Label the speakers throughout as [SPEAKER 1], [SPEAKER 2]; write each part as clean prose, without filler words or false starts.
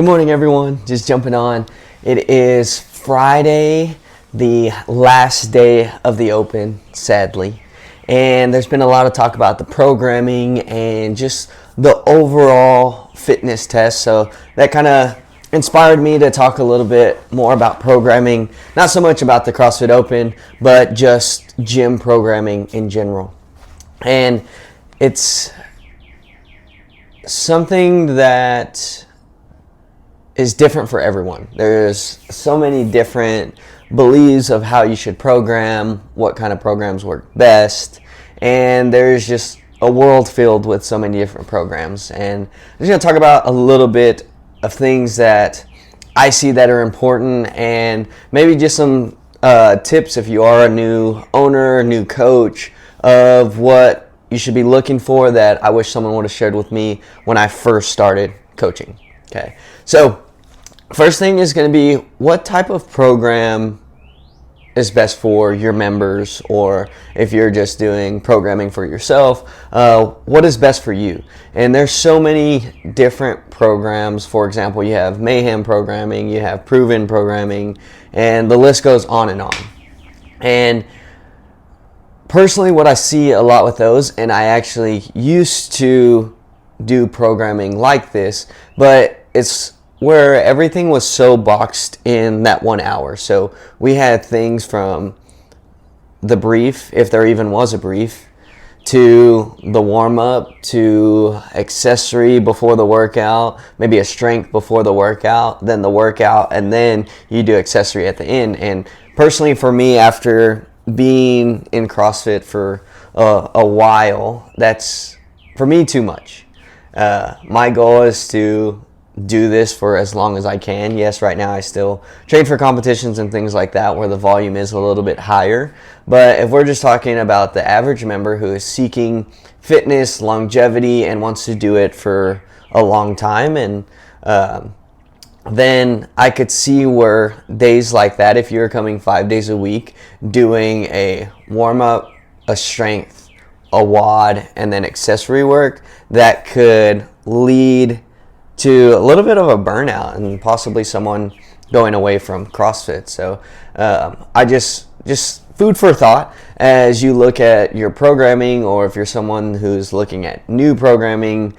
[SPEAKER 1] Good morning, everyone. Just jumping on. It is Friday, the last day of the Open, sadly. And there's been a lot of talk about the programming and just the overall fitness test. So that kind of inspired me to talk a little bit more about programming. Not so much about the CrossFit Open, but just gym programming in general. And it's something that is different for everyone. There's so many different beliefs of how you should program, what kind of programs work best, and there's just a world filled with so many different programs. And I'm just going to talk about a little bit of things that I see that are important, and maybe just some tips if you are a new owner, new coach, of what you should be looking for that I wish someone would have shared with me when I first started coaching. Okay, so first thing is going to be, what type of program is best for your members, or if you're just doing programming for yourself, what is best for you? And there's so many different programs. For example, you have Mayhem programming, you have Proven programming, and the list goes on and on. And personally, what I see a lot with those, and I actually used to do programming like this, but it's where everything was so boxed in that 1 hour. So we had things from the brief, if there even was a brief, to the warm-up, to accessory before the workout, maybe a strength before the workout, then the workout, and then you do accessory at the end. And personally for me, after being in CrossFit for a while, that's, for me, too much. My goal is to do this for as long as I can. Yes, right now I still train for competitions and things like that where the volume is a little bit higher. But if we're just talking about the average member who is seeking fitness, longevity, and wants to do it for a long time, and then I could see where days like that, if you're coming 5 days a week, doing a warm-up, a strength, a WOD, and then accessory work, that could lead to a little bit of a burnout and possibly someone going away from CrossFit. So I just food for thought as you look at your programming, or if you're someone who's looking at new programming,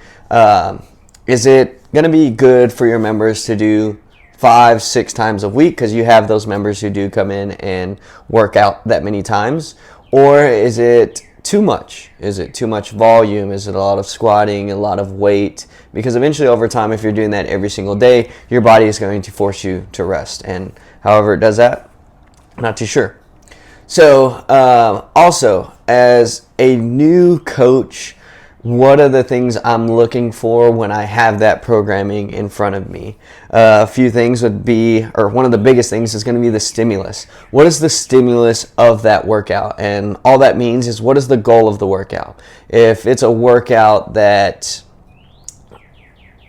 [SPEAKER 1] is it going to be good for your members to do 5-6 times a week, because you have those members who do come in and work out that many times? Or is it too much? Is it too much volume? Is it a lot of squatting, a lot of weight? Because eventually over time, if you're doing that every single day, your body is going to force you to rest. And however it does that, I'm not too sure. So also, as a new coach, what are the things I'm looking for when I have that programming in front of me? A few things would be, or one of the biggest things is going to be the stimulus. What is the stimulus of that workout? And all that means is, what is the goal of the workout? If it's a workout that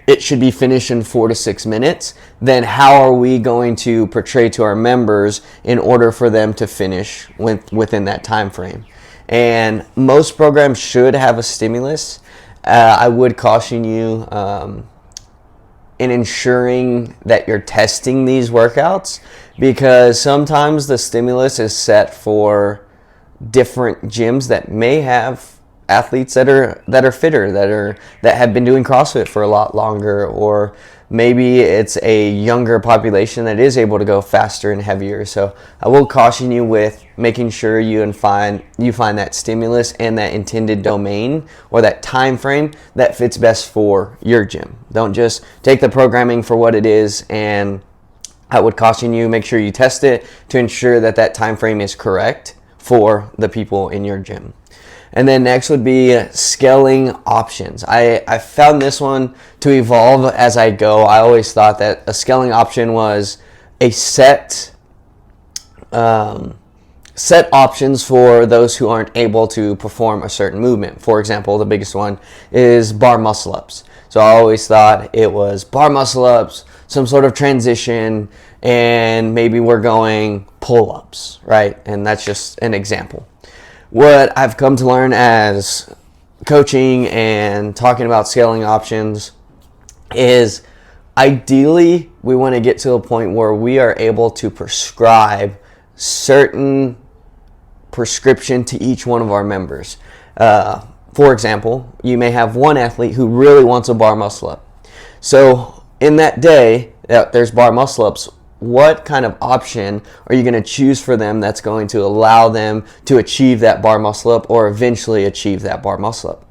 [SPEAKER 1] it should be finished in 4 to 6 minutes, then how are we going to portray to our members in order for them to finish within that time frame? And most programs should have a stimulus. I would caution you in ensuring that you're testing these workouts, because sometimes the stimulus is set for different gyms that may have athletes that are fitter, that have been doing CrossFit for a lot longer, or maybe it's a younger population that is able to go faster and heavier. So I will caution you with making sure you find that stimulus and that intended domain, or that time frame that fits best for your gym. Don't just take the programming for what it is, and I would caution you, make sure you test it to ensure that that time frame is correct for the people in your gym. And then next would be scaling options. I found this one to evolve as I go. I always thought that a scaling option was a set options for those who aren't able to perform a certain movement. For example, the biggest one is bar muscle ups. So I always thought it was bar muscle ups, some sort of transition, and maybe we're going pull-ups, right? And that's just an example. What I've come to learn as coaching and talking about scaling options is Ideally, we want to get to a point where we are able to prescribe certain prescription to each one of our members. For example, you may have one athlete who really wants a bar muscle up. So in that day, there's bar muscle ups. What kind of option are you going to choose for them that's going to allow them to achieve that bar muscle up or eventually achieve that bar muscle up?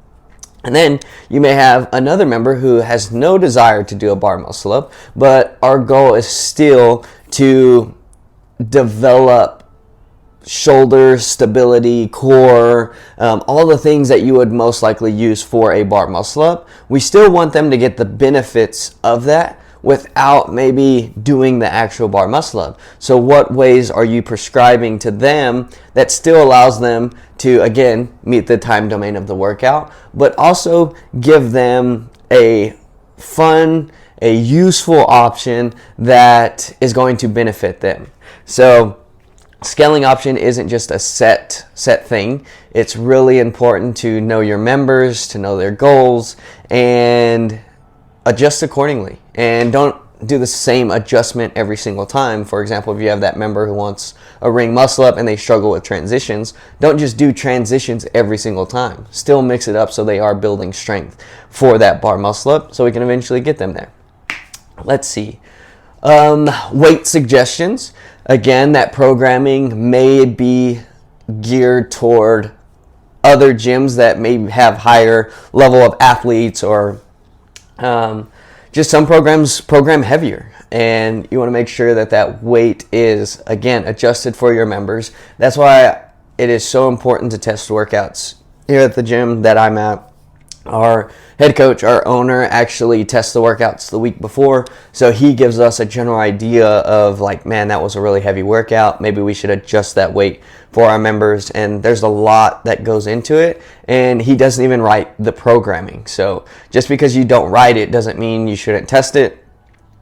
[SPEAKER 1] And then you may have another member who has no desire to do a bar muscle up, but our goal is still to develop shoulder stability, core, all the things that you would most likely use for a bar muscle up. We still want them to get the benefits of that without maybe doing the actual bar muscle up. So what ways are you prescribing to them that still allows them to, again, meet the time domain of the workout, but also give them a fun, a useful option that is going to benefit them? So scaling option isn't just a set thing. It's really important to know your members, to know their goals, and adjust accordingly. And don't do the same adjustment every single time. For example, if you have that member who wants a ring muscle up and they struggle with transitions, don't just do transitions every single time. Still mix it up so they are building strength for that bar muscle up so we can eventually get them there. Let's see. Weight suggestions. Again, that programming may be geared toward other gyms that may have higher level of athletes, or just some programs program heavier, and you want to make sure that that weight is, again, adjusted for your members. That's why it is so important to test workouts. Here at the gym that I'm at, our head coach, our owner, actually tests the workouts the week before, so he gives us a general idea of like, man, that was a really heavy workout, maybe we should adjust that weight for our members. And there's a lot that goes into it, and he doesn't even write the programming. So just because you don't write it doesn't mean you shouldn't test it,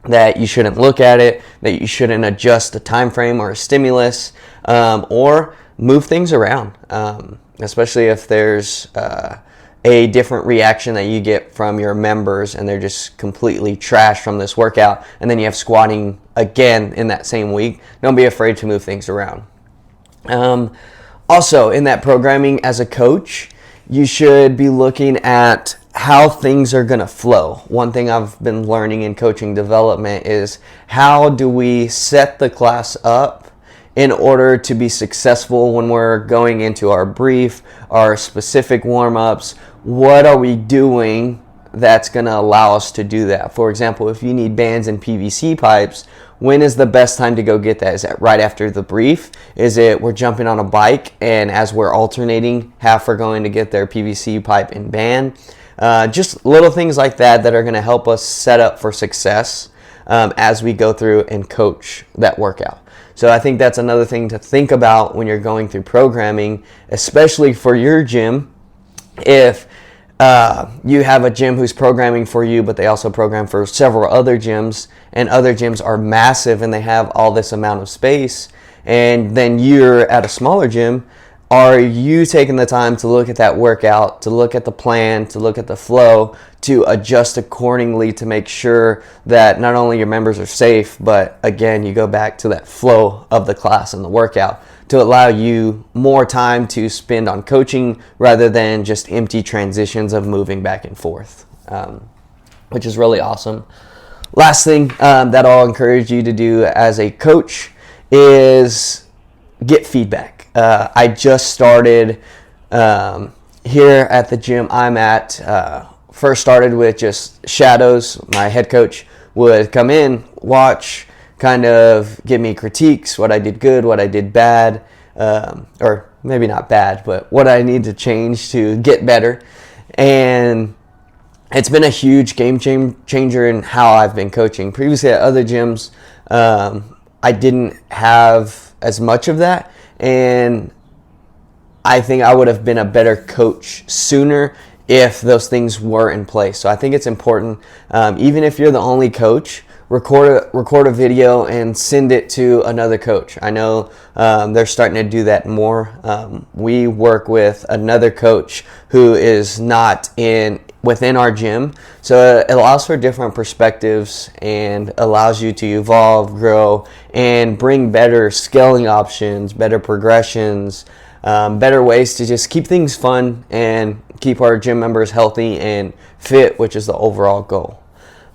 [SPEAKER 1] that you shouldn't look at it, that you shouldn't adjust a time frame or a stimulus, or move things around, especially if there's a different reaction that you get from your members and they're just completely trashed from this workout, and then you have squatting again in that same week. Don't be afraid to move things around. Also, in that programming as a coach, you should be looking at how things are going to flow. One thing I've been learning in coaching development is, how do we set the class up in order to be successful when we're going into our brief, our specific warm-ups? What are we doing that's going to allow us to do that? For example, if you need bands and PVC pipes, when is the best time to go get that? Is that right after the brief? Is it we're jumping on a bike and as we're alternating, half are going to get their PVC pipe and band? Just little things like that that are going to help us set up for success as we go through and coach that workout. So I think that's another thing to think about when you're going through programming, especially for your gym. If you have a gym who's programming for you, but they also program for several other gyms, and other gyms are massive and they have all this amount of space, and then you're at a smaller gym, are you taking the time to look at that workout, to look at the plan, to look at the flow, to adjust accordingly to make sure that not only your members are safe, but again, you go back to that flow of the class and the workout to allow you more time to spend on coaching rather than just empty transitions of moving back and forth, which is really awesome. Last thing that I'll encourage you to do as a coach is get feedback. I just started here at the gym I'm at. First started with just shadows. My head coach would come in, watch, kind of give me critiques, what I did good, what I did bad, or maybe not bad, but what I need to change to get better. And it's been a huge game changer in how I've been coaching. Previously at other gyms, I didn't have as much of that, and I think I would have been a better coach sooner if those things were in place. So I think it's important, even if you're the only coach, record a video and send it to another coach. I know they're starting to do that more. We work with another coach who is not in within our gym. So it allows for different perspectives and allows you to evolve, grow, and bring better scaling options, better progressions, better ways to just keep things fun and keep our gym members healthy and fit, which is the overall goal.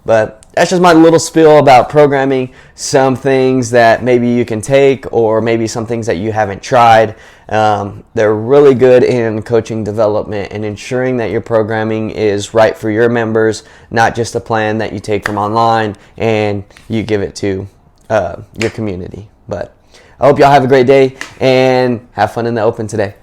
[SPEAKER 1] But that's just my little spiel about programming, some things that maybe you can take or maybe some things that you haven't tried. They're really good in coaching development and ensuring that your programming is right for your members, not just a plan that you take from online and you give it to your community. But I hope y'all have a great day and have fun in the open today.